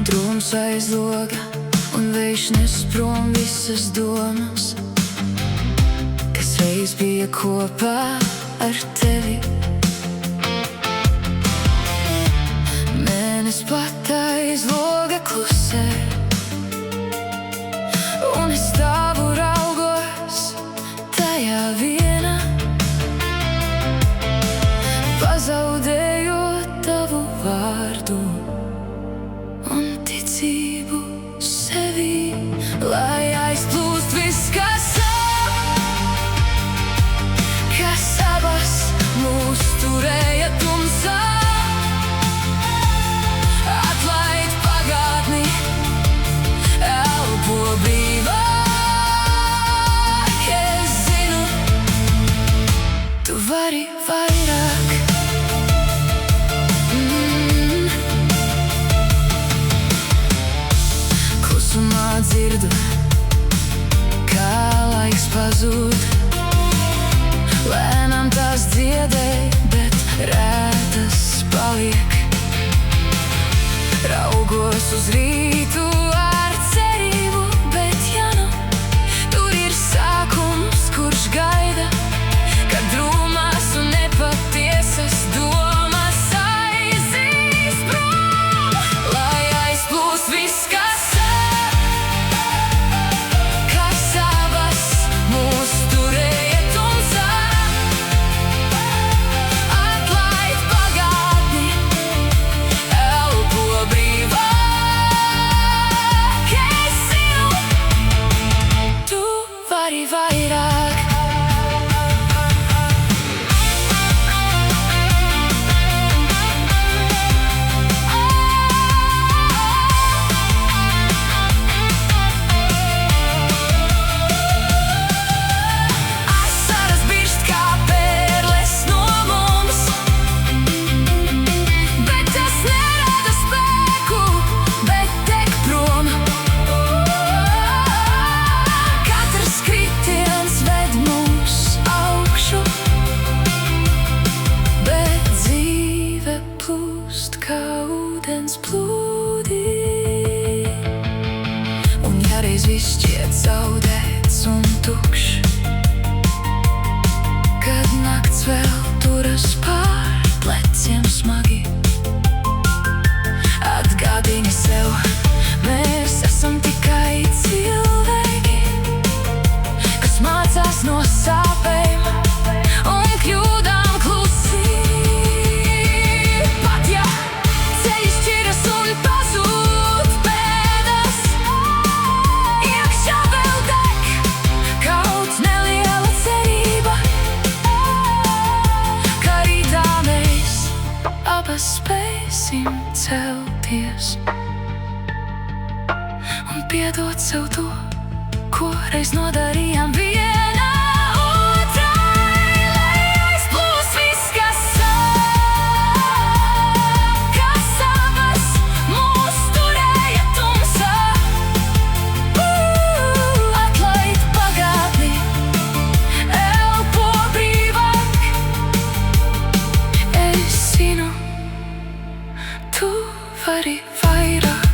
Drūms aiz loga un vējš nes prom visas domas, kas reiz bija kopā ar tevi. Mēnesis pat aiz loga klusē, un es stāvu raugos tajā vienā, pazaudējot tavu vārdu un ticību sevī, lai aizplūst viss, kas abas mūs turēja tumsā. Atlaid pagātni, elpo brīvāk. Es zinu, tu vari vairāk. Dzirdu, kā laiks pazūd, lēnām tās dziedē, bet rētas paliek. Raugos uz rītu ar cerību, bet ja nu tur ir sākums, kurš gaida, kad drūmās un nepatiesas domas aizies prom, lai aizplūst viss, kas vairāk. Asaras birst kā pērles no mums, bet tas nerada spēku, bet tek prom. Katrs kritiens ved mūs augšu, bet dzīve plūst kā ūdens plūdī. Un ja reiz viss šķiet zaudēts un tukšs, kad nakts vēl turas pār pleciem smagi, atgādini sev, mēs esam tikai cilvēki, kas mācās no sāpēm un kļūdām klusī. Pat ja ceļi šķiras un pazūd pēdas, iekšā vēl deg kaut neliela cerība, ka rītā mēs abas spēsim celties un piedot sev to, ko reiz nodarījām vienā otrai, lai aizplūst viss, kas abas mūs turēja tumsā. Atlaid pagātni, elpo brīvāk. Es zinu, tu vari vairāk.